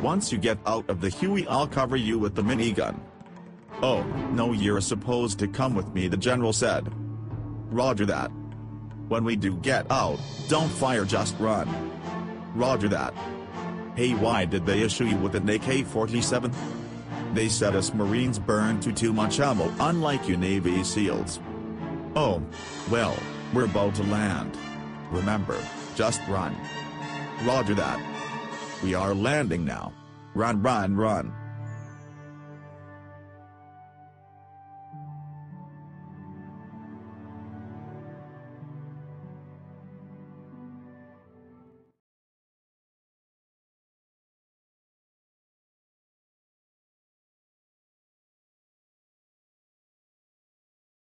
Once you get out of the Huey, I'll cover you with the minigun. Oh, no, you're supposed to come with me, the general said. Roger that. When we do get out, don't fire, just run. Roger that. Hey, why did they issue you with an AK-47? They said us Marines burn too much ammo, unlike you Navy SEALs. Oh, well, we're about to land. Remember, just run. Roger that. We are landing now. Run, run, run.